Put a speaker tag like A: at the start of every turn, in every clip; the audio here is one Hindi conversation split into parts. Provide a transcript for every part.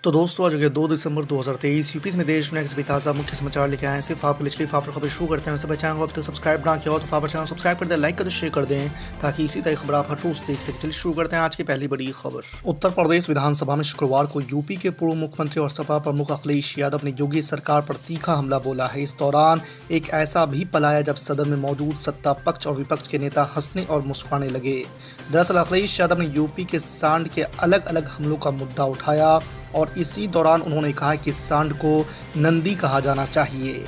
A: तो दोस्तों आज 2 दिसंबर 2023 यूपी में देश में सभी ताज़ा मुख्य समाचार लेके आए हैं। सिर्फ आपके लिए फाफर खबर शुरू करते हैं। सब चैनल को अब तक सब्सक्राइब ना किया हो तो फाफर चैनल सब्सक्राइब कर दें, लाइक कर दें, शेयर कर दें ताकि इसी तरह खबर आप हर रोज देख सकें। चलिए शुरू करते हैं आज की पहली बड़ी खबर। उत्तर प्रदेश विधानसभा में शुक्रवार को यूपी के पूर्व मुख्यमंत्री और सपा प्रमुख अखिलेश यादव ने योगी सरकार पर तीखा हमला बोला है। इस दौरान एक ऐसा भी पल आया जब सदन में मौजूद सत्ता पक्ष और विपक्ष के नेता हंसने और मुस्कुराने लगे। दरअसल अखिलेश यादव ने यूपी के सांड के अलग अलग हमलों का मुद्दा उठाया और इसी दौरान उन्होंने कहा कि सांड को नंदी कहा जाना चाहिए।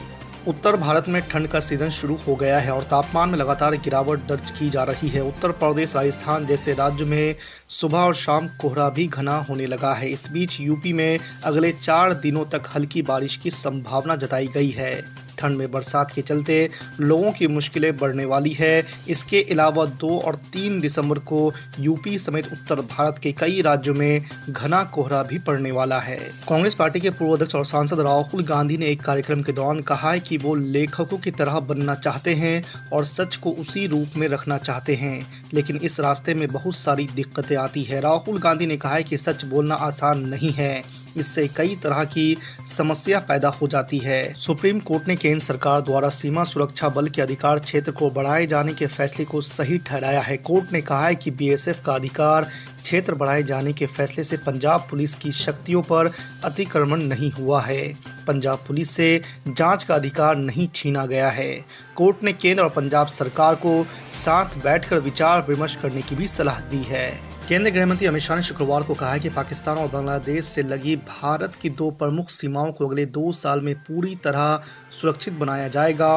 A: उत्तर भारत में ठंड का सीजन शुरू हो गया है और तापमान में लगातार गिरावट दर्ज की जा रही है। उत्तर प्रदेश, राजस्थान जैसे राज्यों में सुबह और शाम कोहरा भी घना होने लगा है। इस बीच यूपी में अगले 4 दिनों तक हल्की बारिश की संभावना जताई गई है। ठंड में बरसात के चलते लोगों की मुश्किलें बढ़ने वाली है। इसके अलावा 2 और 3 दिसंबर को यूपी समेत उत्तर भारत के कई राज्यों में घना कोहरा भी पड़ने वाला है। कांग्रेस पार्टी के पूर्व अध्यक्ष और सांसद राहुल गांधी ने एक कार्यक्रम के दौरान कहा है कि वो लेखकों की तरह बनना चाहते हैं और सच को उसी रूप में रखना चाहते हैं, लेकिन इस रास्ते में बहुत सारी दिक्कतें आती है। राहुल गांधी ने कहा है कि सच बोलना आसान नहीं है, इससे कई तरह की समस्या पैदा हो जाती है। सुप्रीम कोर्ट ने केंद्र सरकार द्वारा सीमा सुरक्षा बल के अधिकार क्षेत्र को बढ़ाए जाने के फैसले को सही ठहराया है। कोर्ट ने कहा है कि बीएसएफ का अधिकार क्षेत्र बढ़ाए जाने के फैसले से पंजाब पुलिस की शक्तियों पर अतिक्रमण नहीं हुआ है। पंजाब पुलिस से जांच का अधिकार नहीं छीना गया है। कोर्ट ने केंद्र और पंजाब सरकार को साथ बैठकर विचार विमर्श करने की भी सलाह दी है। केंद्रीय गृह मंत्री अमित शाह ने शुक्रवार को कहा है कि पाकिस्तान और बांग्लादेश से लगी भारत की 2 प्रमुख सीमाओं को अगले 2 साल में पूरी तरह सुरक्षित बनाया जाएगा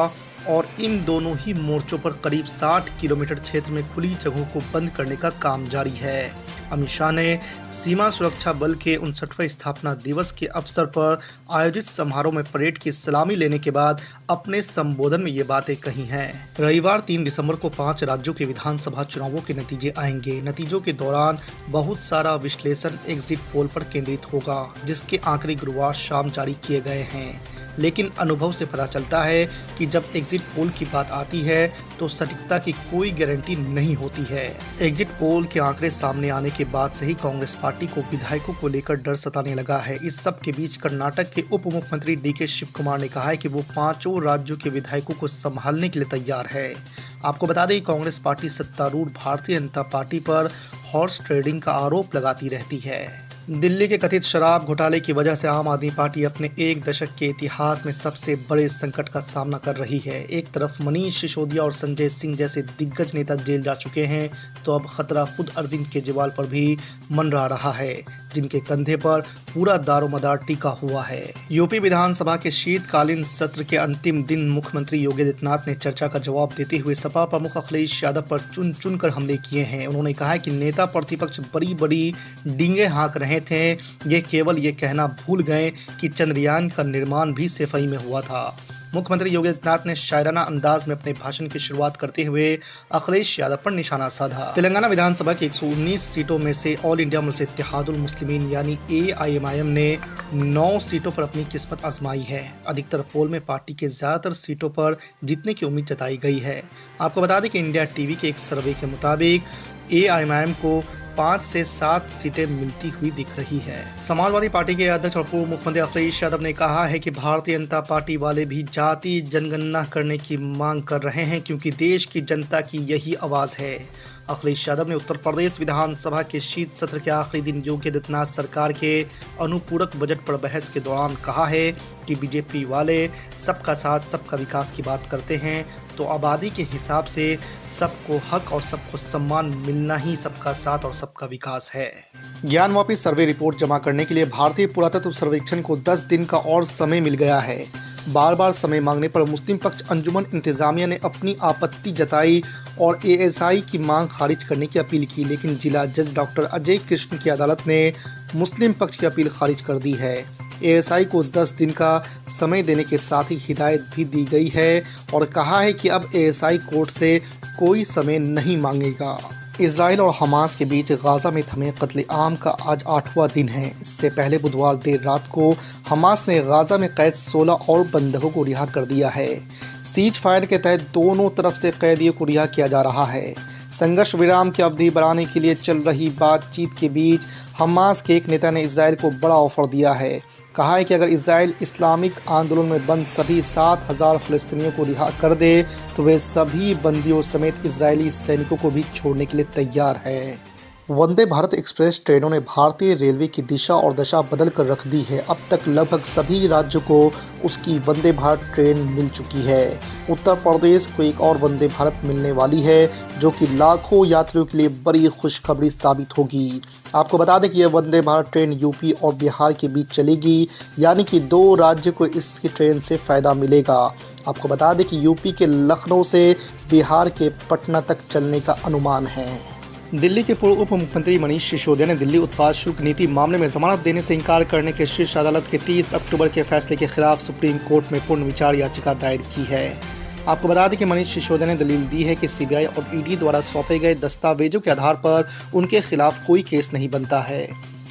A: और इन दोनों ही मोर्चों पर करीब 60 किलोमीटर क्षेत्र में खुली जगहों को बंद करने का काम जारी है। अमित शाह ने सीमा सुरक्षा बल के 59वें स्थापना दिवस के अवसर पर आयोजित समारोह में परेड की सलामी लेने के बाद अपने संबोधन में ये बातें कही हैं। रविवार 3 दिसंबर को 5 राज्यों के विधानसभा चुनावों के नतीजे आएंगे। नतीजों के दौरान बहुत सारा विश्लेषण एग्जिट पोल पर केंद्रित होगा, जिसके आंकड़े गुरुवार शाम जारी किए गए हैं। लेकिन अनुभव से पता चलता है कि जब एग्जिट पोल की बात आती है तो सटीकता की कोई गारंटी नहीं होती है। एग्जिट पोल के आंकड़े सामने आने के बाद से ही कांग्रेस पार्टी को विधायकों को लेकर डर सताने लगा है। इस सब के बीच कर्नाटक के उप मुख्यमंत्री डीके शिव कुमार ने कहा है कि वो 5 राज्यों के विधायकों को संभालने के लिए तैयार है। आपको बता दें कांग्रेस पार्टी सत्तारूढ़ भारतीय जनता पार्टी पर हॉर्स ट्रेडिंग का आरोप लगाती रहती है। दिल्ली के कथित शराब घोटाले की वजह से आम आदमी पार्टी अपने 1 दशक के इतिहास में सबसे बड़े संकट का सामना कर रही है। एक तरफ मनीष सिसोदिया और संजय सिंह जैसे दिग्गज नेता जेल जा चुके हैं, तो अब खतरा खुद अरविंद केजरीवाल पर भी मंडरा रहा है, जिनके कंधे पर पूरा दारोमदार टिका हुआ है। यूपी विधानसभा के शीतकालीन सत्र के अंतिम दिन मुख्यमंत्री योगी आदित्यनाथ ने चर्चा का जवाब देते हुए सपा प्रमुख अखिलेश यादव पर चुन चुन कर हमले किए हैं। उन्होंने कहा है कि नेता प्रतिपक्ष बड़ी बड़ी डींगे हाँक रहे थे, ये केवल ये कहना भूल गए कि चंद्रयान का निर्माण भी सिफाई में हुआ था। मुख्यमंत्री योगी आदित्यनाथ ने शायराना अंदाज में अपने भाषण की शुरुआत करते हुए अखिलेश यादव पर निशाना साधा। तेलंगाना विधानसभा की 119 सीटों में से ऑल इंडिया मुल्क-ए-इत्तेहादुल मुस्लिमीन यानी AIMIM ने 9 सीटों पर अपनी किस्मत आजमाई है। अधिकतर पोल में पार्टी के ज्यादातर सीटों पर जीतने की उम्मीद जताई गई है। आपको बता दें कि इंडिया टीवी के एक सर्वे के मुताबिक AIMIM को 5 से 7 सीटें मिलती हुई दिख रही है। समाजवादी पार्टी के अध्यक्ष और पूर्व मुख्यमंत्री अखिलेश यादव ने कहा है कि भारतीय जनता पार्टी वाले भी जाति जनगणना करने की मांग कर रहे हैं, क्योंकि देश की जनता की यही आवाज है। अखिलेश यादव ने उत्तर प्रदेश विधानसभा के शीत सत्र के आखिरी दिन योगी आदित्यनाथ सरकार के अनुपूरक बजट पर बहस के दौरान कहा है कि बीजेपी वाले सबका साथ सबका विकास की बात करते हैं, तो आबादी के हिसाब से सबको हक और सबको सम्मान मिलना ही सबका साथ और सबका विकास है। ज्ञानवापी सर्वे रिपोर्ट जमा करने के लिए भारतीय पुरातत्व सर्वेक्षण को 10 दिन का और समय मिल गया है। बार बार समय मांगने पर मुस्लिम पक्ष अंजुमन इंतजामिया ने अपनी आपत्ति जताई और ASI की मांग खारिज करने की अपील की, लेकिन जिला जज डॉक्टर अजय कृष्ण की अदालत ने मुस्लिम पक्ष की अपील खारिज कर दी है। ASI को 10 दिन का समय देने के साथ ही हिदायत भी दी गई है और कहा है कि अब ASI कोर्ट से कोई समय नहीं मांगेगा। इजराइल और हमास के बीच गाजा में थमे कत्ले-आम का आज 8वां दिन है। इससे पहले बुधवार देर रात को हमास ने गाजा में कैद 16 और बंधकों को रिहा कर दिया है। सीज फायर के तहत दोनों तरफ से कैदियों को रिहा किया जा रहा है। संघर्ष विराम की अवधि बढ़ाने के लिए चल रही बातचीत के बीच हमास के एक नेता ने इजराइल को बड़ा ऑफर दिया है। कहा है कि अगर इजराइल इस्लामिक आंदोलन में बंद सभी 7,000 फ़लस्तीनियों को रिहा कर दे तो वे सभी बंदियों समेत इजरायली सैनिकों को भी छोड़ने के लिए तैयार है। वंदे भारत एक्सप्रेस ट्रेनों ने भारतीय रेलवे की दिशा और दशा बदल कर रख दी है। अब तक लगभग सभी राज्यों को उसकी वंदे भारत ट्रेन मिल चुकी है। उत्तर प्रदेश को एक और वंदे भारत मिलने वाली है, जो कि लाखों यात्रियों के लिए बड़ी खुशखबरी साबित होगी। आपको बता दें कि यह वंदे भारत ट्रेन यूपी और बिहार के बीच चलेगी, यानी कि 2 राज्यों को इसकी ट्रेन से फ़ायदा मिलेगा। आपको बता दें कि यूपी के लखनऊ से बिहार के पटना तक चलने का अनुमान है। दिल्ली के पूर्व उप मुख्यमंत्री मनीष सिसोदिया ने दिल्ली उत्पाद शुल्क नीति मामले में जमानत देने से इनकार करने के शीर्ष अदालत के 30 अक्टूबर के फैसले के खिलाफ सुप्रीम कोर्ट में पुनर्विचार याचिका दायर की है। आपको बता दें कि मनीष सिसोदिया ने दलील दी है कि सीबीआई और ईडी द्वारा सौंपे गए दस्तावेजों के आधार पर उनके खिलाफ कोई केस नहीं बनता है।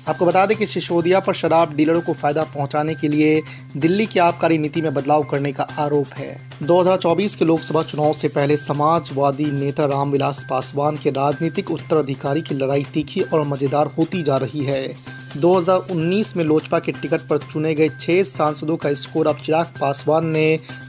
A: आपको बता दें कि सिसोदिया पर शराब डीलरों को फायदा पहुंचाने के लिए दिल्ली की आबकारी नीति में बदलाव करने का आरोप है। 2024 के लोकसभा चुनाव से पहले समाजवादी नेता रामविलास पासवान के राजनीतिक उत्तराधिकारी की लड़ाई तीखी और मजेदार होती जा रही है। 2019 में लोजपा के टिकट पर चुने गए 6 सांसदों का स्कोर अब चिराग पासवान ने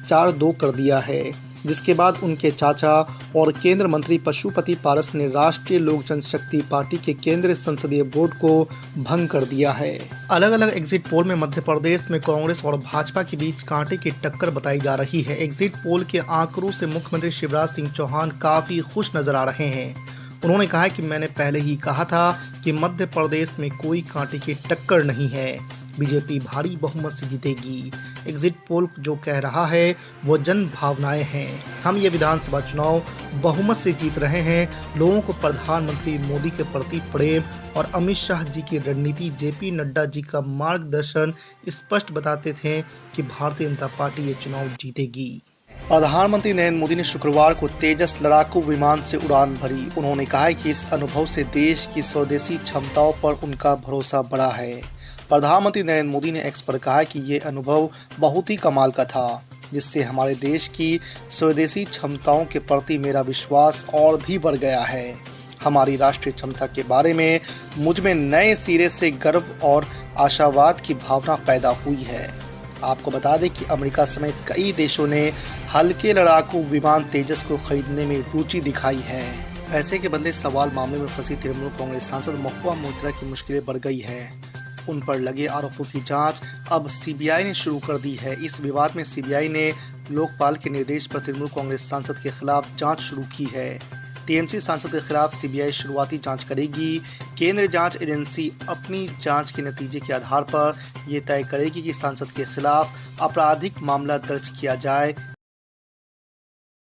A: 4-2 कर दिया है, जिसके बाद उनके चाचा और केंद्र मंत्री पशुपति पारस ने राष्ट्रीय लोक जनशक्ति पार्टी के केंद्रीय संसदीय बोर्ड को भंग कर दिया है। अलग अलग एग्जिट पोल में मध्य प्रदेश में कांग्रेस और भाजपा के बीच कांटे की टक्कर बताई जा रही है। एग्जिट पोल के आंकड़ों से मुख्यमंत्री शिवराज सिंह चौहान काफी खुश नजर आ रहे हैं। उन्होंने कहा कि मैंने पहले ही कहा था कि मध्य प्रदेश में कोई कांटे की टक्कर नहीं है, बीजेपी भारी बहुमत से जीतेगी। एग्जिट पोल जो कह रहा है वो जन भावनाएं हैं। हम ये विधानसभा चुनाव बहुमत से जीत रहे हैं। लोगों को प्रधानमंत्री मोदी के प्रति प्रेम और अमित शाह जी की रणनीति, जेपी नड्डा जी का मार्गदर्शन स्पष्ट बताते थे कि भारतीय जनता पार्टी ये चुनाव जीतेगी। प्रधानमंत्री नरेंद्र मोदी ने शुक्रवार को तेजस लड़ाकू विमान से उड़ान भरी। उन्होंने कहा कि इस अनुभव से देश की स्वदेशी क्षमताओं पर उनका भरोसा बढ़ा है। प्रधानमंत्री नरेंद्र मोदी ने एक्स पर कहा कि ये अनुभव बहुत ही कमाल का था, जिससे हमारे देश की स्वदेशी क्षमताओं के प्रति मेरा विश्वास और भी बढ़ गया है। हमारी राष्ट्रीय क्षमता के बारे में मुझ में नए सिरे से गर्व और आशावाद की भावना पैदा हुई है। आपको बता दें कि अमेरिका समेत कई देशों ने हल्के लड़ाकू विमान तेजस को खरीदने में रुचि दिखाई है। पैसे के बदले सवाल मामले में फंसी तृणमूल कांग्रेस सांसद महुआ मोइत्रा की मुश्किलें बढ़ गई है। उन पर लगे आरोपों की जांच अब सीबीआई ने शुरू कर दी है। इस विवाद में सीबीआई ने लोकपाल के निर्देश पर तृणमूल कांग्रेस सांसद के खिलाफ जांच शुरू की है। टीएमसी सांसद के खिलाफ सीबीआई शुरुआती जांच करेगी। केंद्रीय जांच एजेंसी अपनी जांच के नतीजे के आधार पर यह तय करेगी कि सांसद के खिलाफ आपराधिक मामला दर्ज किया जाए